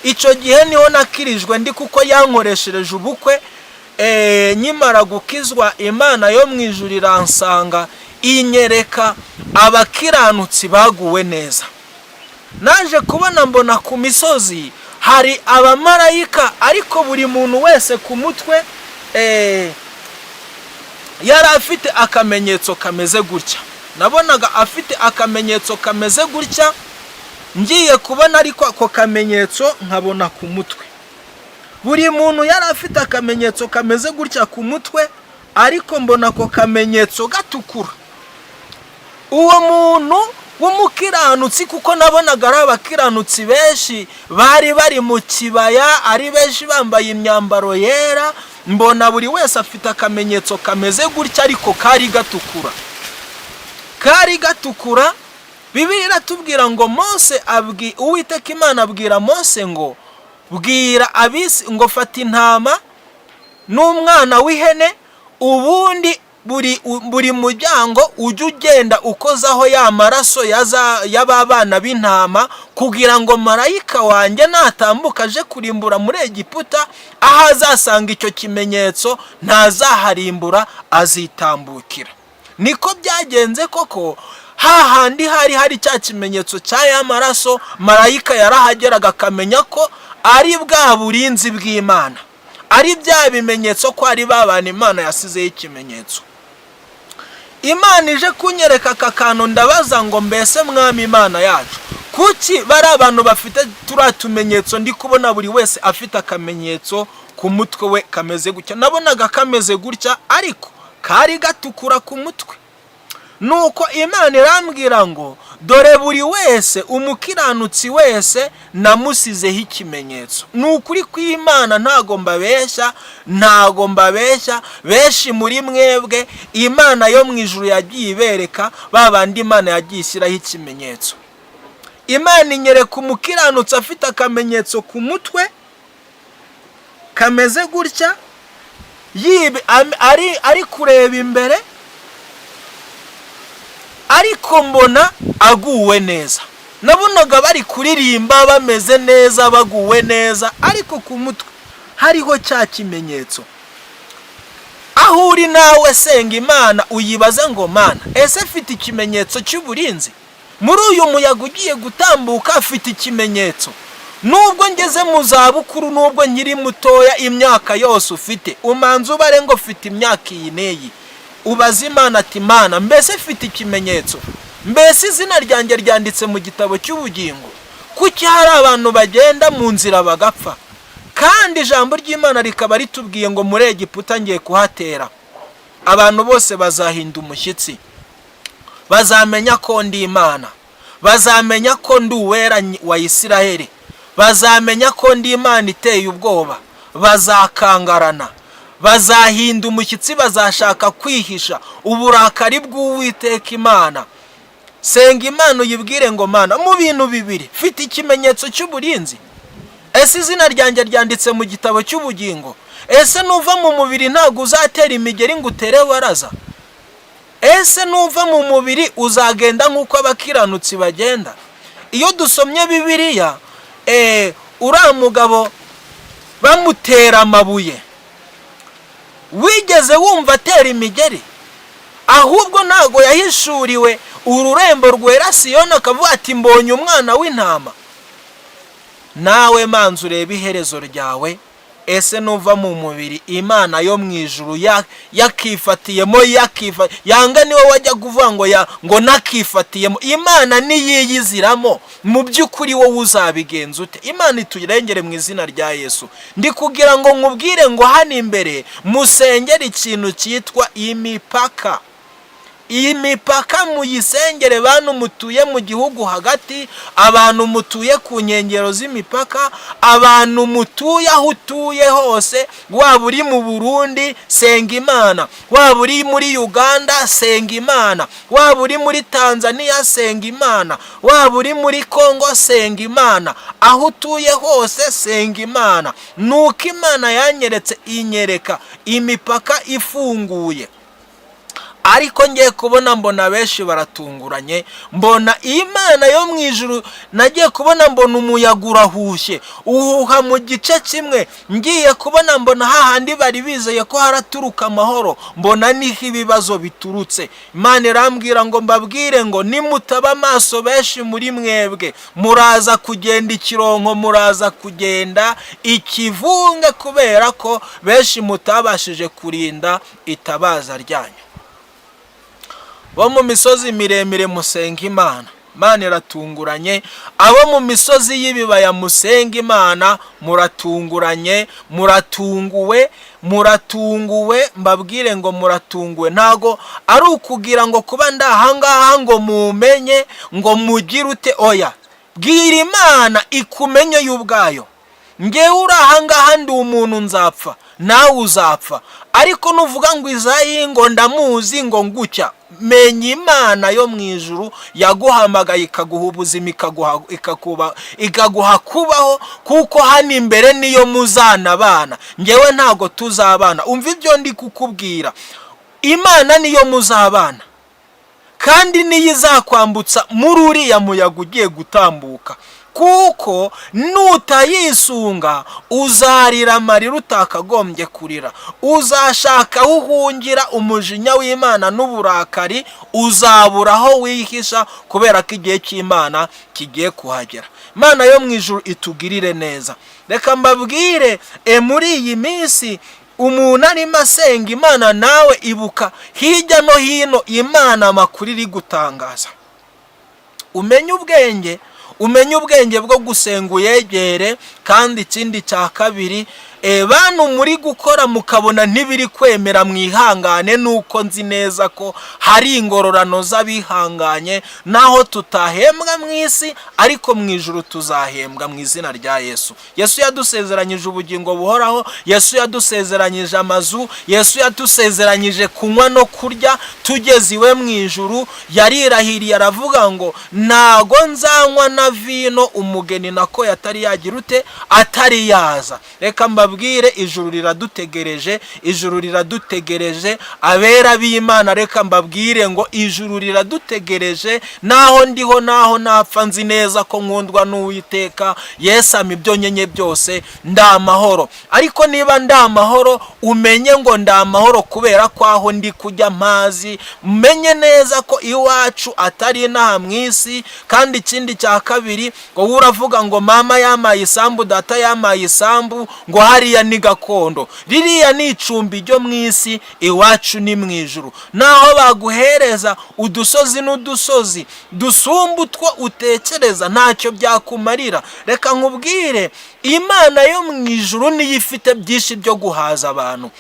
Icyo gihe niho nakirijwe ndi, kuko yankoreshereje ubukwe. Nyimara gukizwa Imana yo mu ijuru iransanga inyereka abakiranutsi baguwe neza. Naje kubona mbona ku misozi hari abamarayika, ariko buri muntu wese ku mutwe yari afite akamenyetso kameze gutya. Nabonaga afite akamenyetso kameze gutya, ngiye kubona ariko ako kamenyetso nkabona ku mutwe. Buri muntu yari afite akamenyetso kameze gutya ku mutwe, ariko mbona ako kamenyetso gatukura. Uwo muntu w'umukiranutsi, kuko nabonaga ari abakiranutsi benshi bari mu kibaya, ari benshi bambaye imyambaro yera, mbona buri wese afite akamenyetso kameze gutya, ariko kari gatukura. Kari gatukura. Bibiliya iratubwira ngo Mose Uwiteka Imana abwira Mose ngo bwira abisi ngo fata intama n'umwana w'ihene, ubundi buri muryango ujye ugenda ukozaho ya maraso y'ababana b'intama, kugira ngo marayika wanjye natambuka aje kurimbura muri Egiputa, aho azasanga icyo kimenyetso ntazaharimbura, azitambukira. Niko byagenze koko. Hahandi hari cya kimenyetso cya ya maraso, marayika yarahageraga akamenya ko ari bwa burinzi bw'Imana, ari bya bimenyetso ko ari babana Imana yasizeho ikimenyetso. Imana ije kunyereka aka kantu, ndabaza ngo mbese Mwami Imana yacu, kuki bari abantu bafite turatumenyetso? Ndi kubona buri wese afite akamenyetso ku mutwe we kameze gutya. Nabonaga kameze gutya, ariko kari gatukura ku mutwe. Nuko Imana irambwira ngo dore buri wese, umukiranutsi wese namusizeho ikimenyetso. Nukuri kw'Imana ntago mbabeshya, benshi muri mwebwe Imana yo mu ijuru yagiye ibereka, babandi Imana yagiye ishyiraho ikimenyetso. Imana inyereka umukiranutsi afite akamenyetso ku mutwe kameze gutya, ari kureba imbere, ariko mbona aguwe neza. Nabonaga bari kuririmba bameze neza, baguwe neza, ariko ku mutwe hariho cya kimenyetso. Aho uri nawe senga Imana uyibaze ngo Mana, ese afite ikimenyetso cy'uburinzi? Muri uyu muyaga ugiye gutambuka afite ikimenyetso? Nubwo ngeze mu zabukuru, nubwo nkiri mutoya, imyaka yose ufite, umanza ubare ngo ufite imyaka iyi neyi, ubaza Imana ati Mana, mbese mfite ikimenyetso? Mbese izina ryanjye ryanditse mu gitabo cy'ubugingo? Kuki hari abantu bagenda mu nzira bagapfa, kandi ijambo ry'Imana rikaba ritubwiye ngo muri Egiputa ngiye kuhatera, abantu bose bazahinda umushyitsi, bazamenya ko ndi Imana, bazamenya ko ndi Uwera wa Isiraheli, bazamenya ko ndi Imana iteye ubwoba, bazakangarana, bazahinda umushyitsi, bazashaka kwihisha uburakari bw'Uwiteka Imana. Senga Imana uyibwire ngo Mana, mu bintu bibiri mfite ikimenyetso cy'uburinzi. Ese izina ryanjye ryanditse mu gitabo cy'ubugingo? Ese nuva mu mubiri ntago uzatera imigeri ngo utere waraza? Ese nuva mu mubiri uzagenda nk'uko abakiranutsi bagenda? Iyo dusomye Bibiliya, uriya mugabo bamutera amabuye, wigeze wumva atera imigeri? Ahubwo ntago yahishuriwe ururembo rwera Siyoni akavuga ati mbonye umwana w'intama. Nawe manza urebe iherezo ryawe, ese nuva mu mubiri Imana yo mu ijuru yakifatiyemo yanga niwe wajya kuvuga ngo nakifatiyemo. Imana niyiyiziramo, mu by'ukuri wowe uzabigenza ute? Imana iturengere mu izina rya Yesu. Ndi kugira ngo nkubwire ngo hano imbere musengere ikintu cyitwa imipaka. Iyi mipaka muyisengere bantu mutuye mu gihugu hagati, abantu mutuye ku nkengero z'imipaka, abantu mutuye aho utuye hose, waba uri mu Burundi senga Imana, waba uri muri Uganda senga Imana, waba uri muri Tanzania senga Imana, waba uri muri Kongo senga Imana, aho utuye hose senga Imana. Nuko Imana yanyeretse inyereka imipaka ifunguye. Ariko ngiye kubona mbona benshi baratunguranye, mbona Imana yo mu ijuru, nagiye kubona mbona umuyaga urahushye uhuha mu gice kimwe, ngiye kubona mbona hahandi bari bizeye ko haraturuka amahoro, mbona niho ibibazo biturutse. Imana irambwira ngo mbabwire ngo nimutaba amaso benshi muri mwebwe muraza kugenda ikironko, muraza kugenda ikivunge, kubera ko benshi mutabashije kurinda itabaza ryanyu. Bo mu misozi miremire musenga Imana, Imana iratunguranye. Abo mu misozi y'ibibaya musenga Imana, muratunguranye, muratunguwe. Mbabwire ngo muratunguwe, ntago ari ukugira ngo kuba ndahangaha ngo mumenye ngo mugire ute. Oya, bwira Imana ikumenye y'ubwayo. Ngewe uri ahangaha ndi umuntu nzapfa, nawe uzapfa, ariko nuvuga ngo Izayi ngo ndamuzi ngo ngucya, menya Imana yo mu ijuru yaguhamagaye ikaguha ubuzima, ikaguha kubaho, kuko hano imbere niyo muzanabana. Ngewe ntago tuzabana. Umva ibyo ndi kukubwira, Imana niyo muzabana, kandi niyo izakwambutsa muri uriya muyaga ugiye gutambuka. Kuko nutayisunga uzarira amarira utakagombye kurira, uzashaka aho uhungira umujinya w'Imana n'uburakari, uzabura aho wihisha, kubera ko igihe cy'Imana kigiye kuhagera. Imana yo mu ijuru itugirire neza. Reka mbabwire, muri iyi minsi umuntu arimo asenga Imana, nawe ibuka hirya no hino Imana amakuru iri gutangaza. Umenye ubwenge bwo gusenga uyegere. Kandi ikindi cya kabiri, bantu muri gukora mukabona ntibiri kwemera, mwihangane, nuko nzi neza ko hari ingororano z'abihanganye, naho tutahembwa mu isi ariko mu ijuru tuzahembwa mu izina rya Yesu. Yesu yadusezeranyije ubugingo buhoraho, Yesu yadusezeranyije amazu, Yesu yadusezeranyije kunywa no kurya tugeze iwe mu ijuru. Yarirahiriye aravuga ngo ntago nzanywa na vino umugeni nako yatari yagira ute, atari yaza. Reka mbabwire, ijuru riradutegereje, abera b'Imana. Reka mbabwire ngo ijuru riradutegereje, naho ndiho naho napfa nzi neza ko nkundwa n'Uwiteka. Yesu ama ibyo nyenye byose ndamahoro. Ariko niba ndamahoro, umenye ngo ndamahoro kubera ko aho ndi kujya mpazi. Menye neza ko iwacu atari inaha mu isi. Kandi ikindi cya kabiri, ngo uravuga ngo mama yamaye isambu, data yamaye isambu, ngo hariya ni gakondo. Ririya ni icumbi ryo mu isi, iwacu ni mu ijuru. Naho baguhereza udusozi n'udusozi dusumba utwo utekereza, ntacyo byakumarira. Reka nkubwire, Imana yo mu ijuru niyo ifite byinshi byo guhaza abantu.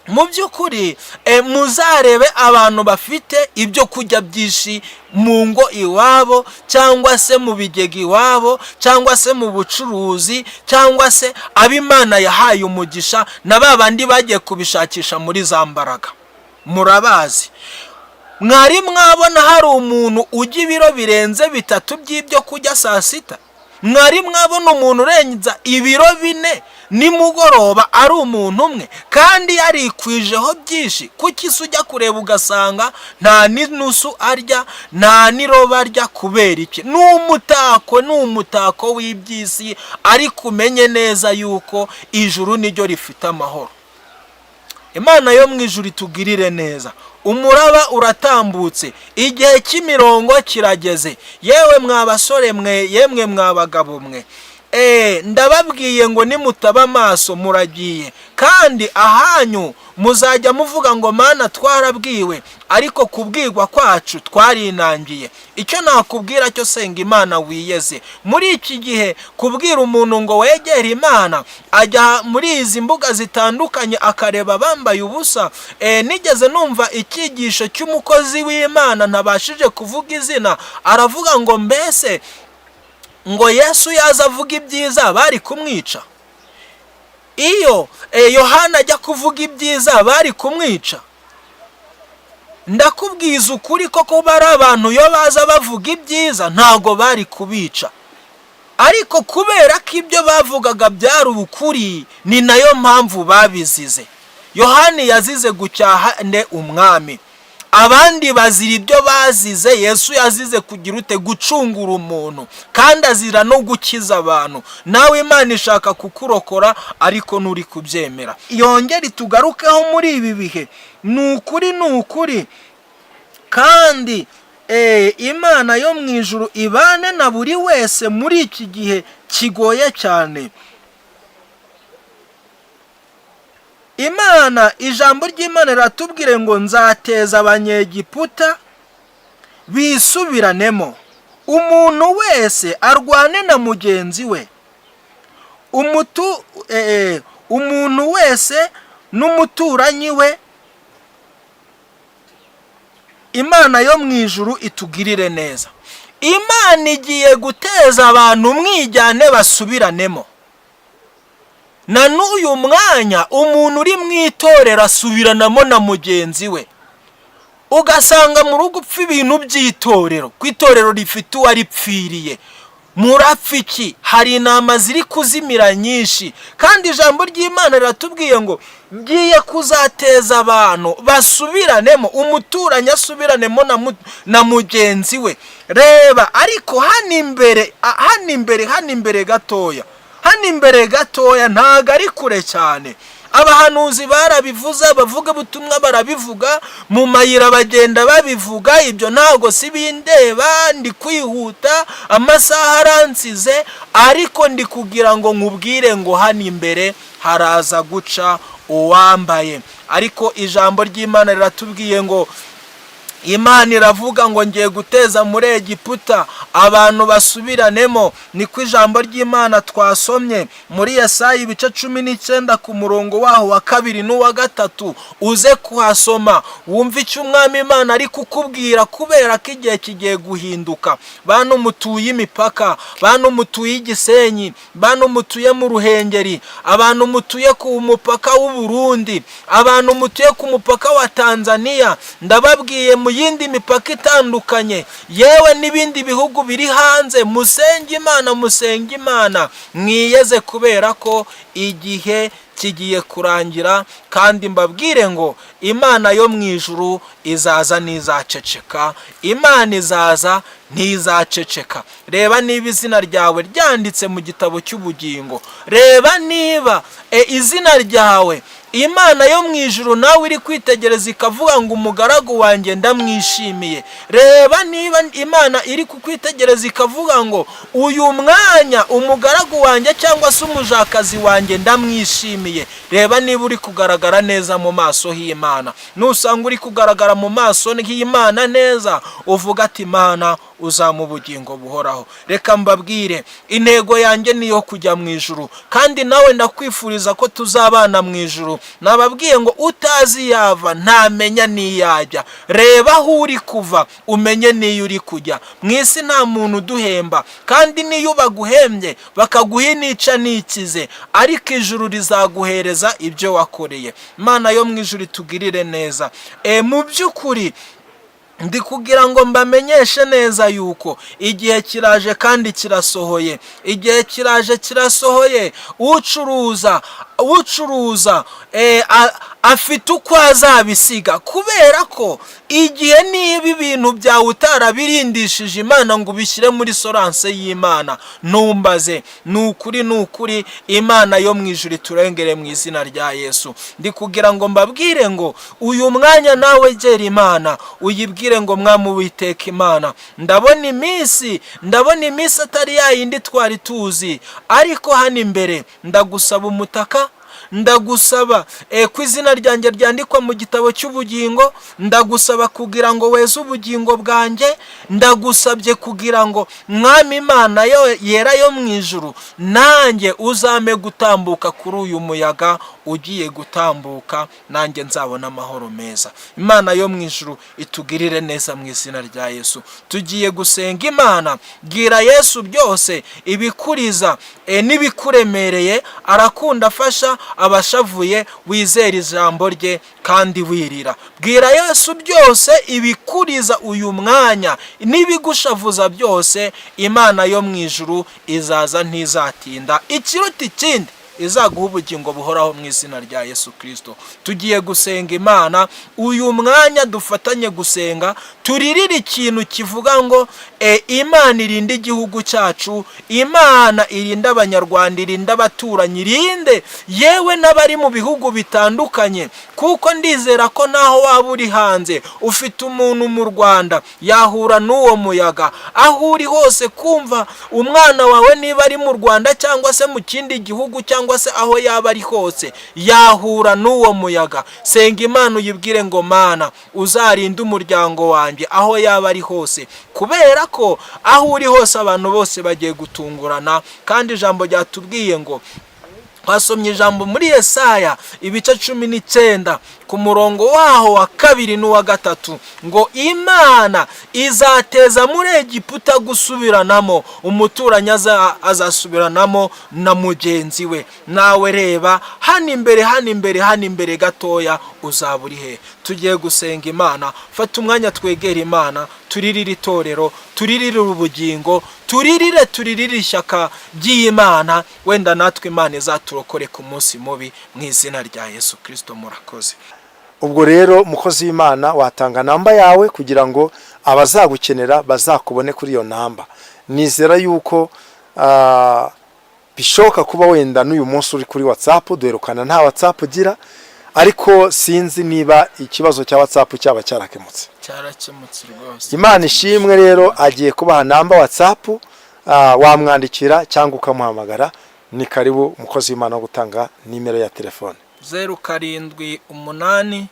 Mu by'ukuri muzarebe abantu bafite ibyo kurya byinshi mu ngo iwabo, cyangwa se mu bigega iwabo, cyangwa se mu bucuruzi, cyangwa se ab'Imana yahaye umugisha, na babandi bagiye kubishakisha muri za mbaraga. Murabazi, mwari mwabona hari umuntu ujya ibiro birenze 3 by'ibyo kurya saa sita? Mwari mwabona umuntu urenza ibiro 4 nimugoroba ari umuntu umwe, kandi yarikwijeho byinshi? Kuki se ujya kureba ugasanga nta n'inusu arya, nta n'iroba arya? Kubera iki? N'umutako w'ibyisi. Ariko umenye neza yuko ijuru niryo rifite amahoro. Imana yo mu ijuru itugirire neza. Umuraba uratambutse, igihe cy'imirongo kirageze. Yewe mwa basore mwe, yemwe mwa bagabo mwe, ndababwiye ngo nimutaba amaso muragiye, kandi ahanyu muzajya muvuga ngo mana twarabwiwe, ariko kubwirwa kwacu twarinangiye. Icyo nakubwira cyo senga Imana wiyeze. Muri iki gihe kubwira umuntu ngo wegere Imana, ajya muri izi mbuga zitandukanye akareba abambaye ubusa. Nigeze numva icyigisho cy'umukozi w'Imana ntabashije kuvuga izina, aravuga ngo mbese ngo Yesu yaza avuga ibyiza bari kumwica. Iyo Yohana ajya kuvuga ibyiza bari kumwica. Ndakubwiza ukuri koko bari abantu iyo baza bavuga ibyiza ntago bari kubica, ariko kubera ko ibyo bavugaga byari ukuri ni nayo mpamvu babizize. Yohana yazize gucyaha umwami, abandi bazira ibyo bazize. Yesu yazize kugira ute? Gucungura umuntu, kandi azira no gukiza abantu. Nawe Imana ishaka kukurokora ariko nturi kubyemera. Yongere tugarukeho muri ibi bihe, ni ukuri kandi Imana yo mu ijuru ibane na buri wese muri iki gihe kigoye cyane. Imana, ijambo ry'Imana riratubwire ngo nzateza abanyegiputa bisubiranemo, umuntu wese arwane na mugenzi we, umuntu wese n'umuturanyi we. Imana yo mu ijuru itugirire neza. Imana igiye guteza abantu umwijyane basubiranemo. Na n'uyu mwanya umuntu uri mu itorero asubiranamo na mugenzi we, ugasanga mu rugo upfa ibintu by'itorero, ku itorero rifite uwaripfiriye. Murapfa iki? Hari intama ziri kuzimira nyinshi, kandi ijambo ry'Imana riratubwiye ngo ngiye kuzateza abantu basubiranemo, umuturanyi asubiranemo na mugenzi we. Reba, ariko hano imbere gatoya ntago ari kure cyane. Abahanuzi barabivuze, abavuga butumwa barabivuga, mu mayira bagenda babivuga. Ibyo ntago si bindeba, ndi kwihuta, amasaha aransize, ariko ndi kugira ngo nkubwire ngo hano imbere haraza guca uwambaye. Ariko ijambo ry'Imana riratubwiye ngo Imana iravuga ngo ngiye guteza muri Egiputa abantu basubiranemo. Niko ijambo ry'Imana twasomye muri Yesaya ibice 19 ku murongo waho wa 2 n'uwa 3. Uze kuhasoma wumva icyo Umwami Imana ari kukubwira, kubera ko igihe kigiye guhinduka. Bantu mutuye imipaka, bantu mutuye Igisenyi, bantu mutuye mu Ruhengeri, abantu mutuye ku mupaka w'u Burundi, abantu mutuye ku mupaka wa Tanzania, ndababwiye mu yindi mipaka itandukanye, yewe n'ibindi bihugu biri hanze, musenge Imana mwiyeze, kubera ko igihe kigiye kurangira. Kandi mbabwire ngo Imana yo mu ijuru izaza ntizaceceka. Imana izaza ntizaceceka. Reba niba izina ryawe ryanditse mu gitabo cy'ubugingo, reba niba izina ryawe Imana yo mu ijuru nawe iri kwitegereza ikavuga ngo umugaragu wanjye ndamwishimiye. Reba niba Imana iri kukwitegereza ikavuga ngo uyu mwanya umugaragu wanjye cyangwa se umujakazi wanjye ndamwishimiye. Reba niba uri kugaragara neza mu maso y'Imana. Nusanga uri kugaragara mu maso y'Imana neza, uvuga ati Imana uzama ubugingo buhoraho. Reka mbabwire, intego yanjye niyo kujya mu ijuru, kandi nawe ndakwifuriza ko tuzabana mu ijuru. Nababwiye ngo utazi yava ntamenya niyajya. Reba aho uri kuva umenye niyo uri kujya. Mu isi nta muntu uduhemba, kandi niyo baguhembye bakaguha nica nikize, ariko ijuru rizaguhereza ibyo wakoreye. Imana yo mu ijuru itugirire neza. Mu by'ukuri ndi kugira ngo mbamenyeshe neza yuko igihe kiraje kandi kirasohoye. Igihe kiraje kirasohoye. Ucuruza ucuruza afite uko azabisiga, kubera ko igihe niba ibintu byawe utarabirindishije Imana ngo ubishyire muri soranse y'Imana, ntumbaze. Ni ukuri Imana yo mu ijuru iturengere mu izina rya Yesu. Ndi kugira ngo mbabwire ngo uyu mwanya nawe gera Imana uyibwire ngo Mwami Uwiteka Imana, ndabona iminsi atari yayindi twari tuzi, ariko hano imbere ndagusaba umutaka, ndagusaba ku izina ryanjye ryandikwa mu gitabo cy'ubugingo, ndagusaba kugira ngo weze ubugingo bwanjye, ndagusabye kugira ngo Mwami Imana yera yo mu ijuru nanjye uzame gutambuka kuri uyu muyaga ugiye gutambuka, nanjye nzabona amahoro meza. Imana yo mu ijuru itugirire neza mu izina rya Yesu. Tugiye gusenga Imana, bwira Yesu byose ibikuriza n'ibikuremereye, arakunda afasha abashavuye, wizera ijambo rye kandi wirira. Bwira Yesu byose ibikuriza uyu mwanya n'ibigushavuza byose, Imana yo mu ijuru izaza ntizatinda, ikiruta ikindi izaguha ubugingo buhoraho mu izina rya Yesu Kristo. Tugiye gusenga Imana, uyu mwanya dufatanye gusenga, turirire ikintu kivuga ngo Imana irinde igihugu cyacu, Imana irinde abanyarwanda, irinde abaturanyi, irinde yewe n'abari mu bihugu bitandukanye, kuko ndizera ko naho waba uri hanze ufite umuntu mu Rwanda yahura n'uwo muyaga. Aho uri hose kumva umwana wawe niba ari mu Rwanda cyangwa se mu kindi gihugu cyangwa se aho yaba ari hose yahura n'uwo muyaga. Senga Imana uyibwire ngo Mana uzarinde umuryango wanjye aho yaba ari hose, kubera ko aho uri hose abantu bose bagiye gutungurana. Kandi ijambo ryatubwiye ngo, twasomye ijambo muri Yesaya ibice 19 ku murongo waho wa 2 n'uwa 3 ngo Imana izateza muri Egiputa gusubiranamo, umuturanyi azasubiranamo na mugenzi we. Nawe reba hano imbere gatoya uzaba uri he. Tugiye gusenga Imana, fata umwanya twegera Imana, turirire itorero, turirire ubugingo, turirire ishyaka ry'Imana, wenda natwe Imana izaturokore ku munsi mubi mu izina rya Yesu Kristo. Murakoze. Ubwo rero mukozi w'Imana, watanga namba yawe kugira ngo abazagukenera bazakubone kuri iyo namba. Nizera yuko bishoboka kuba wenda n'uyu munsi uri kuri WhatsApp, duherukana nta WhatsApp ugira, ariko sinzi niba ikibazo cya WhatsApp cyaba cyarakemutse. Cyarakemutse rwose. Imana ishimwe. Rero agiye kubaha namba WhatsApp, wamwandikira cyangwa ukamuhamagara. Ni karibu mukozi w'Imana wo gutanga nimero ya telefone. 0788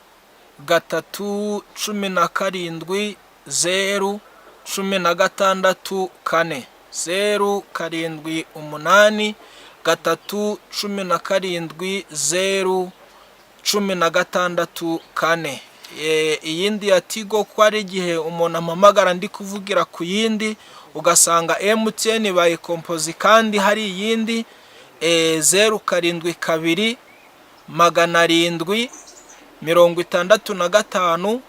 317 016 4 0788 317 016 4. Iyindi ya Tigo, ko ari igihe umuntu amamagara ndi kuvugira ku yindi ugasanga MTN bayikompozi kandi hari iyindi 072 765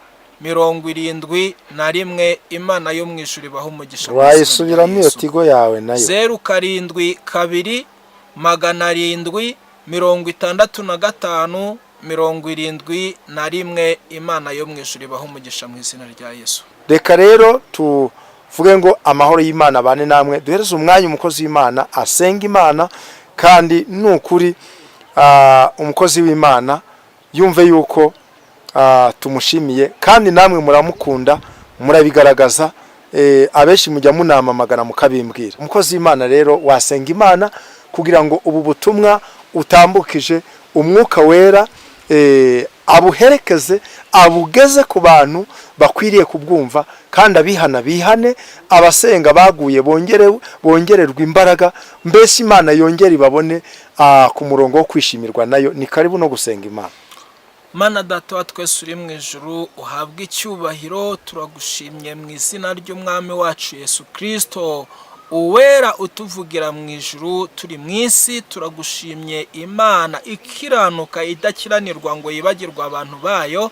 71. Imana yo mu ijuru ibaho umugisha. Wayisubiramo iyo Tigo yawe nayo. 072 765 71. Imana yo mu ijuru ibaho umugisha mu izina rya Yesu. Reka rero tuvuge ngo amahoro y'Imana bane namwe. Duhereze umwanya umukozi w'Imana asenga Imana, kandi nukuri umukozi w'Imana yumve yuko tumushimiye, kandi namwe muramukunda, murabigaragaza. Abenshi mujya munamamagana mukabimbwira. Umukozi w'Imana rero wasenga Imana kugira ngo ubu butumwa utambukije umwuka wera abuherekeze, abugeze ku bantu bakwiriye kubwumva, kandi abihana bihane, abasenga baguye bongererwa imbaraga, mbese Imana yongere ibabone ku murongo wo kwishimirwa nayo. Ni karibu no gusenga Imana. Mana Data wa twese uri mu ijuru, uhabwe icyubahiro. Turagushimye mu izina ry'Umwami wacu Yesu Kristo, uwera utuvugira mu ijuru turi mu isi. Turagushimye Imana ikiranuka idakiranirwa ngo yibagirwe abantu bayo.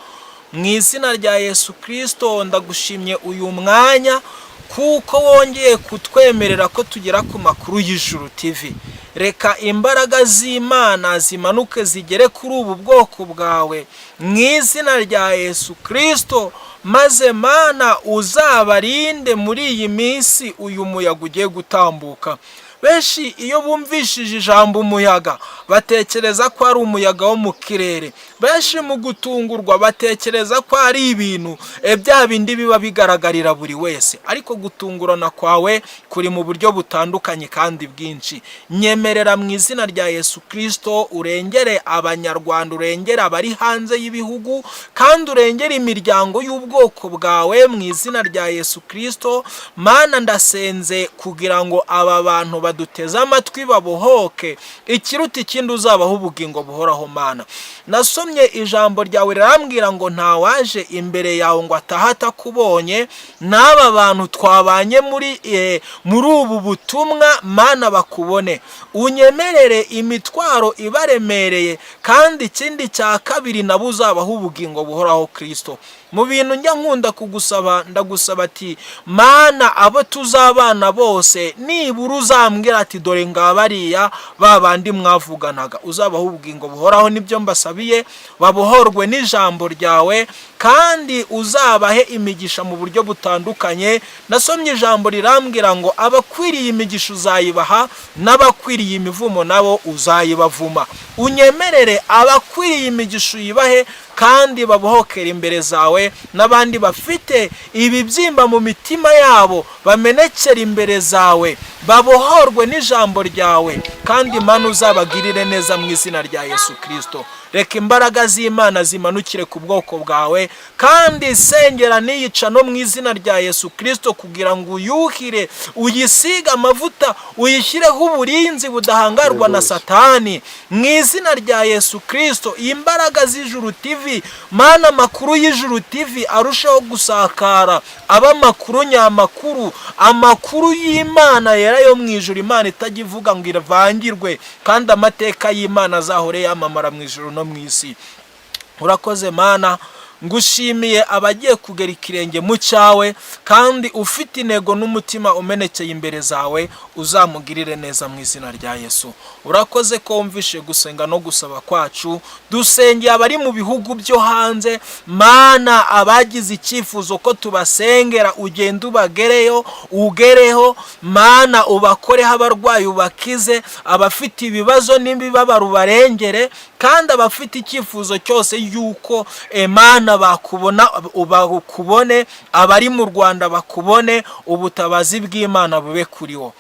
Mu izina rya Yesu Kristo ndagushimye uyu mwanya, kuko wongeye kutwemerera ko tugera ku makuru y'Ijuru TV. reka imbaraga z'Imana zimanuke zigere kuri ubu bwoko bwawe mu izina rya Yesu Kristo, maze Mana uzabarinde muri iyi minsi uyu muyaga ugiye gutambuka. Benshi iyo bumvishije ijambo umuyaga batekereza ko ari umuyaga wo mu kirere. Benshi mu gutungurwa batekereza ko ari ibintu bya bindi biba bigaragarira buri wese, ariko gutungurana kwawe kuri mu buryo butandukanye kandi bwinshi. Nyemerera mu izina rya Yesu Kristo urengere abanyarwanda, urengere abari hanze y'ibihugu, kandi urengere imiryango y'ubwoko bwawe mu izina rya Yesu Kristo. Mana ndasenze kugira ngo aba bantu baduteze amatwi babohoke, ikiruta ikindi uzabaho ubugingo buhoraho. Mana, nasomye ijambo ryawe rirambwira ngo nta waje imbere yawe ngo ataha atakubonye. N'aba bantu twabanye muri ubu butumwa Mana bakubone, unyemerere imitwaro ibaremereye, kandi ikindi cya kabiri nabo uzabaho ubugingo buhoraho Kristo. Mu bintu njya nkunda kugusaba, ndagusaba ati Mana abo tuzabana bose nibura uzambwira ati dore ngabariya babandi mwavuganaga, uzabaho ubugingo buhoraho. Nibyo mbasabiye, babohorwe n'ijambo ryawe, kandi uzabahe imigisha mu buryo butandukanye. Nasomye ijambo rirambwira ngo abakwiriye imigisha uzayibaha, n'abakwiriye imivumo nabo uzayibavuma. Unyemerere abakwiriye imigisha uyibahe, kandi babohokera imbere zawe, n'abandi bafite ibibyimba mu mitima yabo bamenekera imbere zawe, babohorwe n'ijambo ryawe, kandi Mana uzabagirire neza mu izina rya Yesu Kristo. Reka imbaraga z'Imana zimanukire ku bwoko bwawe, kandi sengera niyica no mu izina rya Yesu Kristo, kugira ngo uyuhire, uyisige amavuta, uyishyireho uburinzi budahangarwa na Satani mu izina rya Yesu Kristo. Imbaraga z'Ijuru TV, Mana amakuru y'Ijuru TV arushaho gusakara, aba amakuru nyamakuru, amakuru y'Imana yera yo mu ijuru, Imana itagivuga ngo iravangirwe, kandi amateka y'Imana azahore yamamara mu ijuru no mu isi. Urakoze Mana, ngushimiye abagiye kugera ikirenge mu cyawe, kandi ufite intego n'umutima umenekeye imbere zawe, uzamugirire neza mu izina rya Yesu. Urakoze ko wumvishe gusenga no gusaba kwacu. Dusengeye abari mu bihugu byo hanze, Mana abagize icyifuzo ko tubasengera, ugenda ubagereyo, ugereho Mana, ubakoreho abarwayi ubakize, abafite ibibazo n'imibabaro ubarengere, kandi abafite icyifuzo cyose yuko Mana bakubona bakubone, abari mu Rwanda bakubone, ubutabazi bw'Imana bube kuri wo.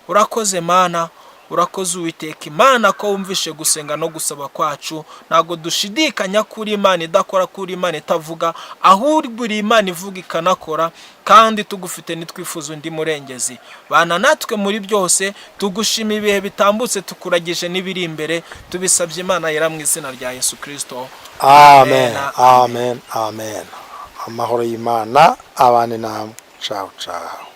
Urakoze Mana, urakoze Uwiteka Imana ko wumvishe gusenga no gusaba kwacu. Ntago dushidikanya kuri Imana idakora, kuri Imana itavuga, ahubwo uri Imana ivuga ikanakora, kandi tugufite nitwifuza undi murengezi. Bana natwe muri byose, tugushima ibihe bitambutse, tukuragije n'ibiri imbere, tubisabye Imana yera mu izina rya Yesu Kristo. Amen, amen, amen. Amahoro y'Imana abane namwe. Ciao, ciao.